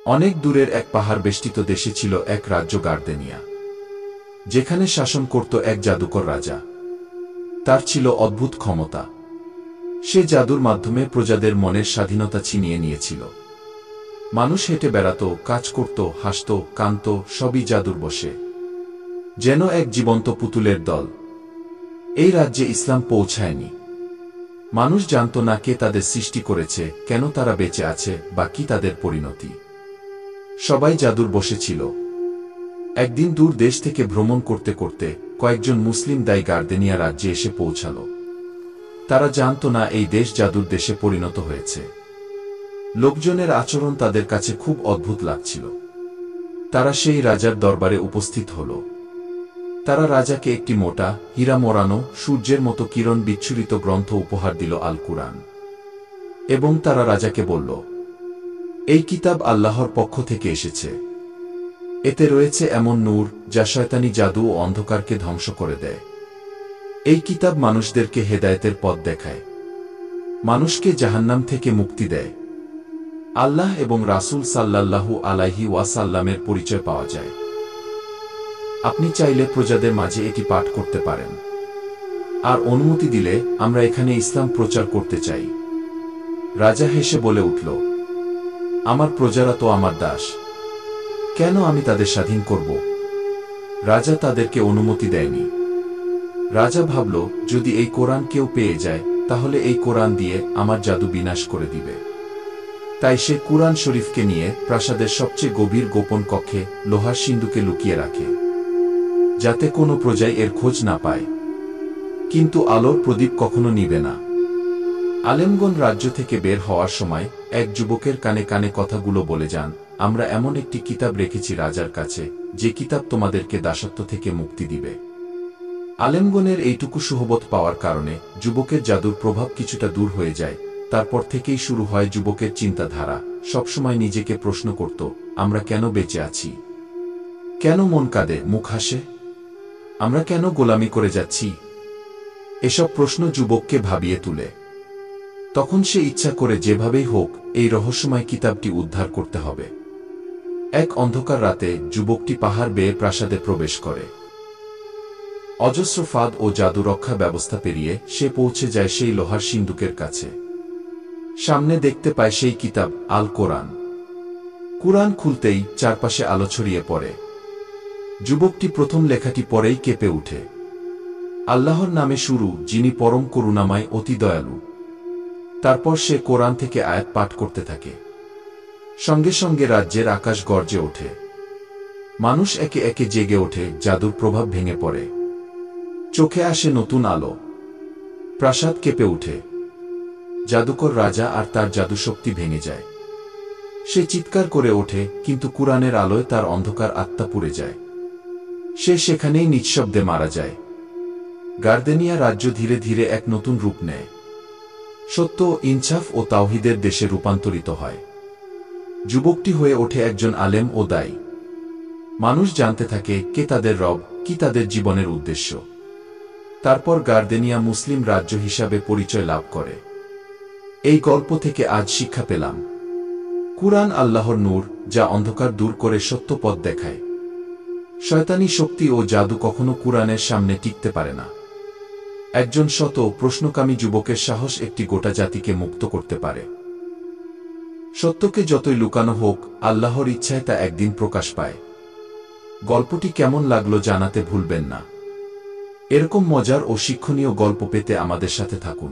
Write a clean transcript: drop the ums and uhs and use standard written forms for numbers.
অনেক দূরের এক পাহাড় বেষ্টিত দেশে ছিল এক রাজ্য গার্দেনিয়া, যেখানে শাসন করত এক জাদুকর রাজা। তার ছিল অদ্ভুত ক্ষমতা। সে জাদুর মাধ্যমে প্রজাদের মনের স্বাধীনতা ছিনিয়ে নিয়েছিল। মানুষ হেঁটে বেড়াত, কাজ করত, হাসত, কাঁদত, সবই জাদুর বশে, যেন এক জীবন্ত পুতুলের দল। এই রাজ্যে ইসলাম পৌঁছায়নি। মানুষ জানত না কে তাদের সৃষ্টি করেছে, কেন তারা বেঁচে আছে, বা কি তাদের পরিণতি। সবাই জাদুর বশে ছিল। একদিন দূর দেশ থেকে ভ্রমণ করতে করতে কয়েকজন মুসলিম দাই গার্দেনিয়া রাজ্যে এসে পৌঁছাল। তারা জানত না এই দেশ জাদুর দেশে পরিণত হয়েছে। লোকজনের আচরণ তাদের কাছে খুব অদ্ভুত লাগছিল। তারা সেই রাজার দরবারে উপস্থিত হল। তারা রাজাকে একটি মোটা, হীরা মোড়ানো, সূর্যের মতো কিরণ বিচ্ছুরিত গ্রন্থ উপহার দিল, আল কুরআন। এবং তারা রাজাকে বলল, এই কিতাব আল্লাহর পক্ষ থেকে এসেছে। এতে রয়েছে এমন নূর যা শয়তানি জাদু ও অন্ধকারকে ধ্বংস করে দেয়। এই কিতাব মানুষদেরকে হেদায়েতের পথ দেখায়, মানুষকে জাহান্নাম থেকে মুক্তি দেয়। আল্লাহ এবং রাসূল সাল্লাল্লাহু আলাইহি ওয়াসাল্লামের পরিচয় পাওয়া যায়। আপনি চাইলে প্রজাদের মাঝে এটি পাঠ করতে পারেন, আর অনুমতি দিলে আমরা এখানে ইসলাম প্রচার করতে চাই। রাজা হেসে বলে উঠল, আমার প্রজারা তো আমার দাস, কেন আমি তাদের স্বাধীন করব? রাজা তাদেরকে অনুমতি দেয়নি। রাজা ভাবল, যদি এই কোরআন কেউ পেয়ে যায়, তাহলে এই কোরআন দিয়ে আমার জাদু বিনাশ করে দিবে। তাই সে কুরআন শরীফকে নিয়ে প্রাসাদের সবচেয়ে গভীর গোপন কক্ষে লোহার সিন্দুকে লুকিয়ে রাখে, যাতে কোনো প্রজাই এর খোঁজ না পায়। কিন্তু আলোর প্রদীপ কখনো নিবে না। আলেমগণ রাজ্য থেকে বের হওয়ার সময় এক যুবকের কানে কানে কথাগুলো বলে যান, আমরা এমন একটি কিতাব রেখেছি রাজার কাছে, যে কিতাব তোমাদেরকে দাসত্ব থেকে মুক্তি দিবে। আলেমগণের এইটুকু সুহবত পাওয়ার কারণে যুবকের জাদুর প্রভাব কিছুটা দূর হয়ে যায়। তারপর থেকেই শুরু হয় যুবকের চিন্তাধারা। সবসময় নিজেকে প্রশ্ন করত, আমরা কেন বেঁচে আছি? কেন মন কাঁদে, মুখ হাসে? আমরা কেন গোলামি করে যাচ্ছি? এসব প্রশ্ন যুবককে ভাবিয়ে তুলে। তখন সে ইচ্ছা করে যেভাবেই হোক এই রহস্যময় কিতাবটি উদ্ধার করতে হবে। এক অন্ধকার রাতে যুবকটি পাহাড় বেয়ে প্রাসাদে প্রবেশ করে। অজস্র ফাঁদ ও জাদু রক্ষা ব্যবস্থা পেরিয়ে সে পৌঁছে যায় সেই লোহার সিন্দুকের কাছে। সামনে দেখতে পায় সেই কিতাব, আল কোরআন। কুরআন খুলতেই চারপাশে আলো ছড়িয়ে পড়ে। যুবকটি প্রথম লেখাটি পড়েই কেঁপে উঠে, আল্লাহর নামে শুরু, যিনি পরম করুণাময়, অতি দয়ালু। তারপর সে কোরআন থেকে আয়াত পাঠ করতে থাকে। সঙ্গে সঙ্গে রাজ্যের আকাশ গর্জে ওঠে। মানুষ একে একে জেগে ওঠে, জাদুর প্রভাব ভেঙে পড়ে। চোখে আসে নতুন আলো। প্রাসাদ কেঁপে ওঠে। জাদুকর রাজা আর তার জাদুশক্তি ভেঙে যায়। সে চিৎকার করে ওঠে, কিন্তু কুরআনের আলোয় তার অন্ধকার আত্মা পুড়ে যায়। সে সেখানেই নিঃশব্দে মারা যায়। গার্দেনিয়া রাজ্য ধীরে ধীরে এক নতুন রূপ নেয়। সত্য, ইনসাফ ও তাওহীদের দেশে রূপান্তরিত হয়। যুবকটি হয়ে ওঠে একজন আলেম ও দায়ী। মানুষ জানতে থাকে কে তাদের রব, কি তাদের জীবনের উদ্দেশ্য। তারপর গার্দেনিয়া মুসলিম রাজ্য হিসাবে পরিচয় লাভ করে। এই গল্প থেকে আজ শিক্ষা পেলাম, কুরআন আল্লাহর নূর, যা অন্ধকার দূর করে সত্য পথ দেখায়। শয়তানি শক্তি ও জাদু কখনো কুরআনের সামনে টিকতে পারে না। একজন শত প্রশ্নকামী যুবকের সাহস একটি গোটা জাতিকে মুক্ত করতে পারে। সত্যকে যতই লুকানো হোক, আল্লাহর ইচ্ছায় তা একদিন প্রকাশ পায়। গল্পটি কেমন লাগলো জানাতে ভুলবেন না। এরকম মজার ও শিক্ষণীয় গল্প পেতে আমাদের সাথে থাকুন।